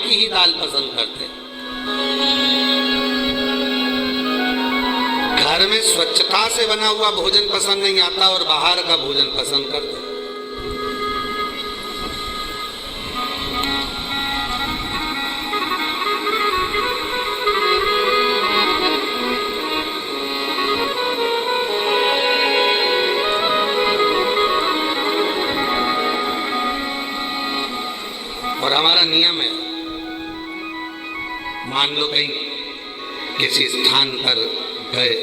की ही दाल पसंद करते। घर में स्वच्छता से बना हुआ भोजन पसंद नहीं आता और बाहर का भोजन पसंद करते। और हमारा नियम है, मान लो कहीं किसी स्थान पर गए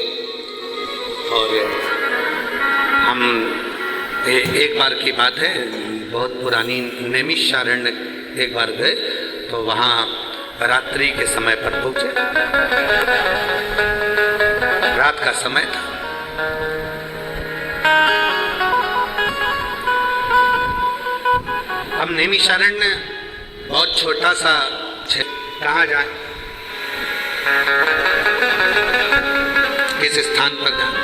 और हम एक बार की बात है, बहुत पुरानी नैमिषारण्य एक बार गए तो वहाँ रात्रि के समय पर पहुँचे, रात का समय था। अब नैमिषारण्य बहुत छोटा सा, कहाँ जाए, किस स्थान पर जाए।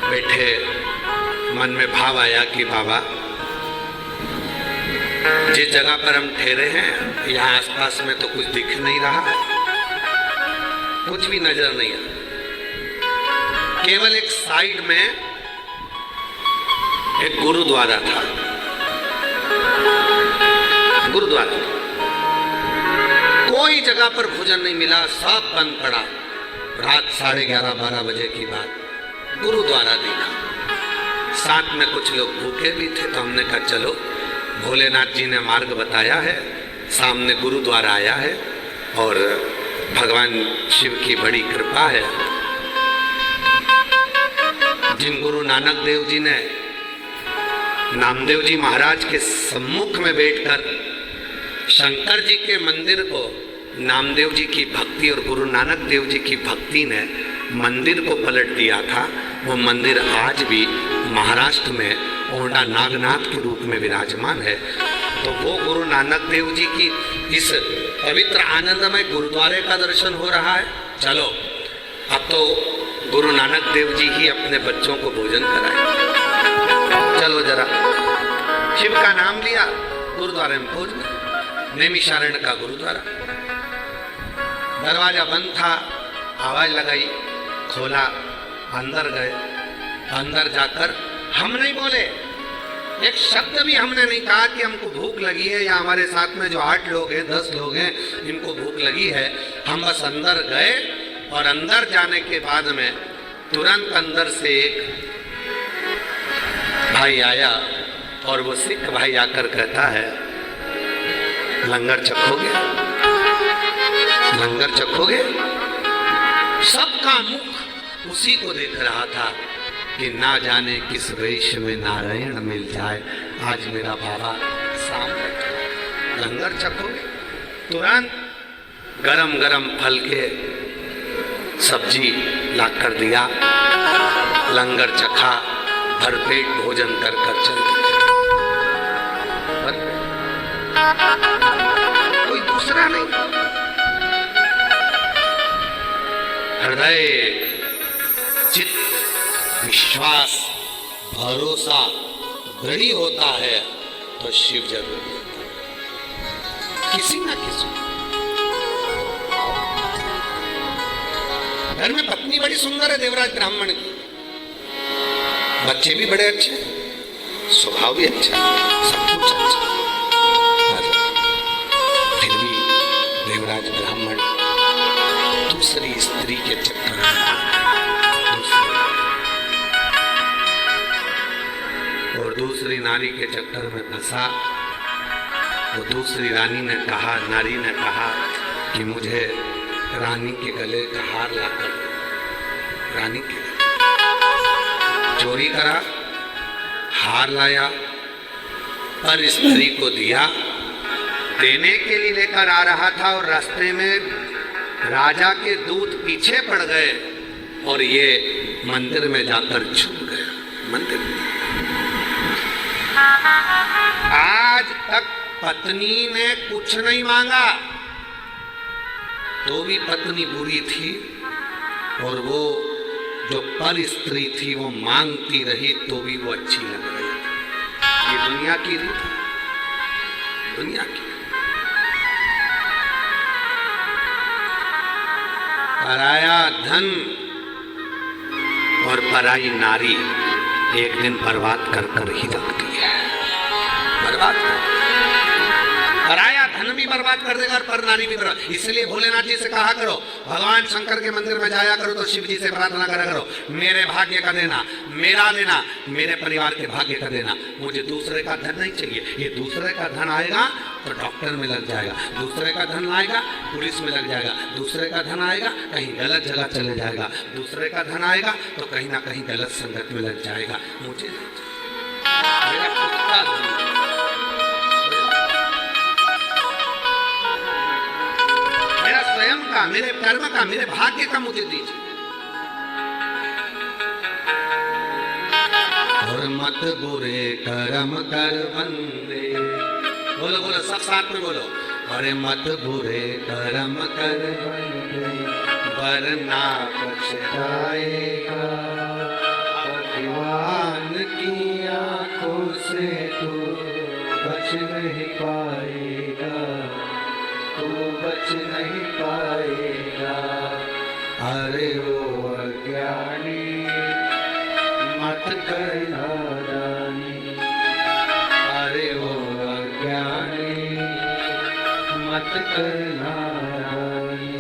बैठे, मन में भाव आया कि बाबा जिस जगह पर हम ठहरे हैं यहाँ आसपास में तो कुछ दिख नहीं रहा, कुछ भी नजर नहीं आ, केवल एक साइड में एक गुरुद्वारा था। गुरुद्वारा, कोई जगह पर भोजन नहीं मिला, सब बंद पड़ा। रात 11:30-12 बजे की बात, गुरुद्वारा देखा, साथ में कुछ लोग भूखे भी थे, तो हमने कहा चलो, भोलेनाथ जी ने मार्ग बताया है, सामने गुरुद्वारा आया है और भगवान शिव की बड़ी कृपा है। जिन गुरु नानक देव जी ने नामदेव जी महाराज के सम्मुख में बैठकर शंकर जी के मंदिर को, नामदेव जी की भक्ति और गुरु नानक देव जी की भक्ति ने मंदिर को पलट दिया था, वो मंदिर आज भी महाराष्ट्र में ओंडा नागनाथ के रूप में विराजमान है। तो वो गुरु नानक देव जी की इस पवित्र आनंदमय गुरुद्वारे का दर्शन हो रहा है। चलो अब तो गुरु नानक देव जी ही अपने बच्चों को भोजन कराए, चलो जरा। शिव का नाम लिया, गुरुद्वारे में पहुंच गए, नैमिषारण्य का गुरुद्वारा। दरवाजा बंद था, आवाज लगाई, खोला, अंदर गए। अंदर जाकर हम नहीं बोले, एक शब्द भी हमने नहीं कहा कि हमको भूख लगी है या हमारे साथ में जो 8 लोग हैं 10 लोग हैं इनको भूख लगी है। हम बस अंदर गए और अंदर जाने के बाद में तुरंत अंदर से एक भाई आया और वो सिख भाई आकर कहता है, लंगर चखोगे, लंगर चखोगे। सबका मुख उसी को देख रहा था कि ना जाने किस वेश में नारायण मिल जाए, आज मेरा बाबा सामने, लंगर चखोगे। तुरंत गरम गरम फल के सब्जी ला कर दिया, लंगर चखा, भरपेट भोजन कर कर चलते। कोई दूसरा नहीं, हृदय चित्त विश्वास भरोसा दृढ़ होता है तो शिव जरूर होता है, किसी ना किसी। घर में पत्नी बड़ी सुंदर है देवराज ब्राह्मण की, बच्चे भी बड़े अच्छे, स्वभाव भी अच्छा, सब कुछ अच्छा, फिर भी देवराज ब्राह्मण दूसरी स्त्री के चक्कर में, और दूसरी नारी के चक्कर में फंसा। वो दूसरी रानी ने कहा, नारी ने कहा कि मुझे रानी के गले का हार लाकर, रानी के चोरी करा, हार लाया, पर स्त्री को दिया, देने के लिए लेकर आ रहा था और रास्ते में राजा के दूत पीछे पड़ गए और ये मंदिर में जाकर छुप गया। मंदिर में आज तक पत्नी ने कुछ नहीं मांगा तो भी पत्नी बुरी थी, और वो जो पर स्त्री थी वो मांगती रही तो भी वो अच्छी लग रही थी। ये दुनिया की रीत, दुनिया की। पराया धन और पराई नारी एक दिन बर्बाद कर कर ही रखती है। बर्बाद कर, पराया धन भी बर्बाद कर देगा और पर नारी भी बर्बाद। इसलिए भोलेनाथ जी से कहा करो, भगवान शंकर के मंदिर में जाया करो तो शिव जी से प्रार्थना करा करो, मेरे भाग्य का देना, मेरा देना, मेरे परिवार के भाग्य का देना, मुझे दूसरे का धन नहीं चाहिए। ये दूसरे का धन आएगा तो डॉक्टर में लग जाएगा, दूसरे का धन आएगा पुलिस में लग जाएगा, दूसरे का धन आएगा कहीं गलत जगह चले जाएगा, दूसरे का धन आएगा तो कहीं ना कहीं गलत संगत में लग जाएगा। मुझे मेरा खुद का धन, मेरा स्वयं का, मेरे कर्म का, मेरे भाग्य का मुझे दीजिए। और मत बुरे कर्म कर बंदे, बोलो बोलो सब साथ में बोलो, अरे मत बुरे कर्म कर बंदे वरना पछताएगा, भगवान की आंखों से तू बच नहीं पाएगा, तू बच नहीं पाएगा। अरे वो अज्ञानी मत कर नादानी, अरे वो अज्ञानी मत कर नादानी,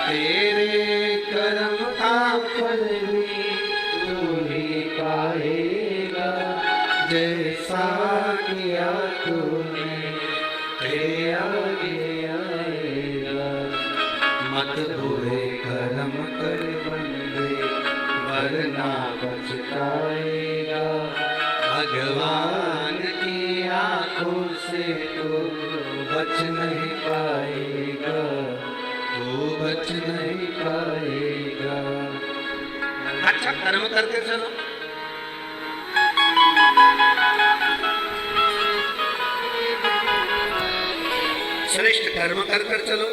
तेरे कर्म का फल भी तू ही पाएगा, जैसा किया तूने तेरे आगे आएगा। मत बुरे कर्म कर बंदे वरना पछताएगा, भगवान की आंखों से तो बच नहीं पाएगा, तू बच नहीं पाएगा। अच्छा कर्म करके चलो, श्रेष्ठ कर्म कर कर चलो,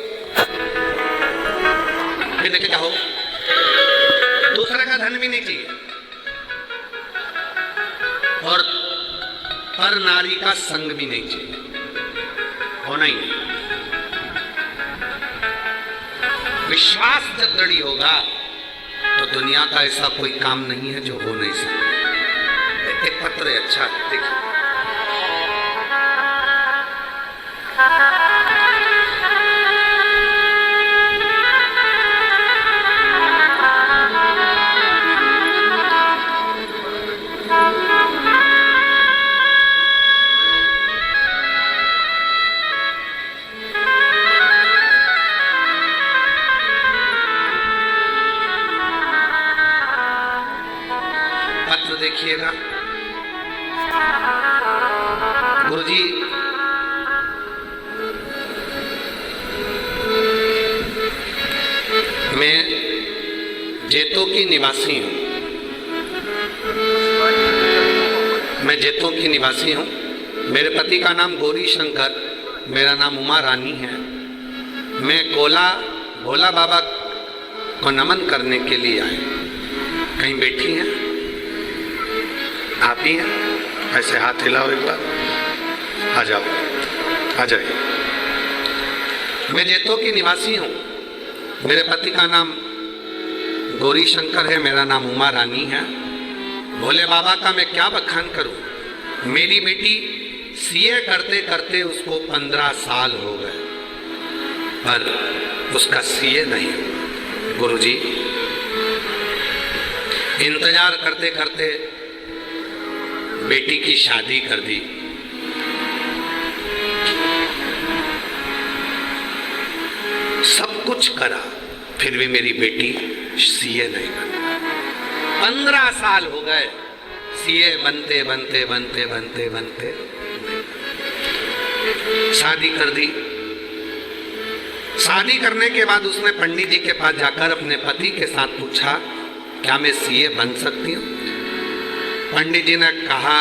फिर देखे क्या हो। दूसरे का धन भी नहीं चाहिए और पर नारी का संग भी नहीं चाहिए, होना ही नहीं। विश्वास जब दृढ़ होगा तो दुनिया का ऐसा कोई काम नहीं है जो हो नहीं सकता। एक पत्र है, अच्छा देखिए, देखिएगा। गुरुजी मैं जेतों की निवासी हूँ, मैं जेतों की निवासी हूँ। मेरे पति का नाम गौरी शंकर, मेरा नाम उमा रानी है। मैं भोला बाबा को नमन करने के लिए आए। कहीं बैठी हैं आप ही हैं? ऐसे हाथ हिलाओ एक बार, आ जाओ, आ जाइए। मैं जेतों की निवासी हूँ। मेरे पति का नाम गौरी शंकर है, मेरा नाम उमा रानी है। भोले बाबा का मैं क्या बखान करूं। मेरी बेटी सीए करते करते उसको 15 साल हो गए, पर उसका सीए नहीं। गुरुजी इंतजार करते करते बेटी की शादी कर दी। सब कुछ करा, फिर भी मेरी बेटी सीए नहीं बनी। 15 साल हो गए सीए बनते बनते बनते बनते बनते शादी कर दी। शादी करने के बाद उसने पंडित जी के पास जाकर अपने पति के साथ पूछा, क्या मैं सीए बन सकती हूँ? पंडित जी ने कहा,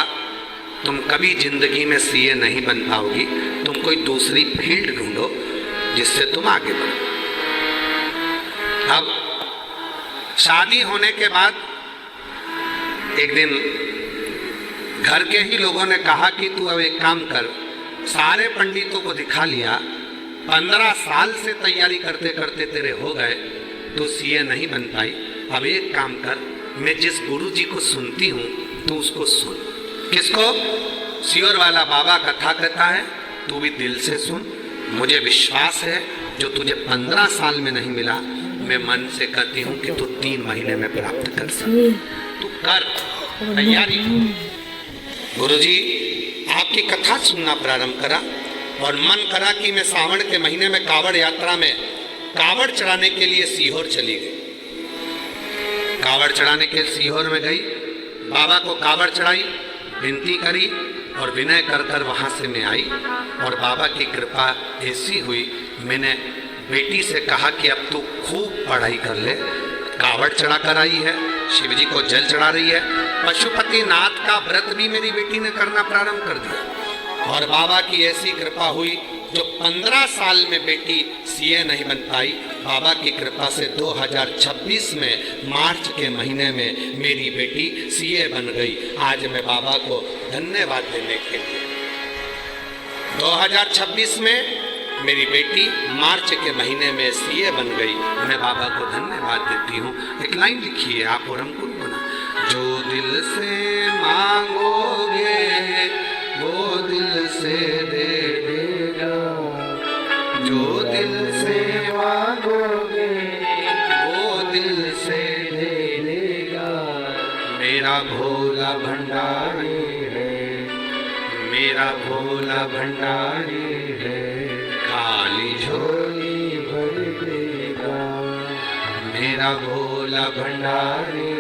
तुम कभी जिंदगी में सीए नहीं बन पाओगी, तुम कोई दूसरी फील्ड ढूंढो जिससे तुम आगे बढ़ो। अब शादी होने के बाद एक दिन घर के ही लोगों ने कहा कि तू अब एक काम कर, सारे पंडितों को दिखा लिया, 15 साल से तैयारी करते करते तेरे हो गए, तू सीए नहीं बन पाई, अब एक काम कर, मैं जिस गुरु जी को सुनती हूँ तू उसको सुन। किसको? सियोर वाला बाबा कथा कहता है, तू भी दिल से सुन। मुझे विश्वास है जो तुझे 15 साल में नहीं मिला, मैं मन से कहती हूँ कि तू 3 महीने में प्राप्त कर सकती। तू कर तैयारी। गुरुजी आपकी कथा सुनना प्रारंभ करा और मन करा कि मैं सावन के महीने में कावड़ यात्रा में कावड़ चढ़ाने के लिए सीहोर चली गई। कावड़ चढ़ाने के सीहोर में गई, बाबा को कावड़ चढ़ाई, विनती करी और विनय कर कर वहाँ से मैं आई। और बाबा की कृपा ऐसी हुई, मैंने बेटी से कहा कि अब तू खूब पढ़ाई कर ले। कावड़ चढ़ा कर आई है, शिव जी को जल चढ़ा रही है। पशुपति नाथ का व्रत भी मेरी बेटी ने करना प्रारंभ कर दिया। और बाबा की ऐसी कृपा हुई, जो 15 साल में बेटी सीए नहीं बन पाई, बाबा की कृपा से 2026 में मार्च के महीने में मेरी बेटी सीए बन गई। आज मैं बाबा को धन्यवाद देने के लिए 2026 में मेरी बेटी मार्च के महीने में सीए बन गई, मैं बाबा को धन्यवाद देती हूँ। एक लाइन लिखी है आप और हमको बना, जो दिल से मांगोगे वो दिल से दे देगा, जो दिल से मांगोगे वो दिल से दे देगा। मेरा भोला भंडारी है, मेरा भोला भंडारी है, खाली झोली भर देगा। मेरा भोला भंडारी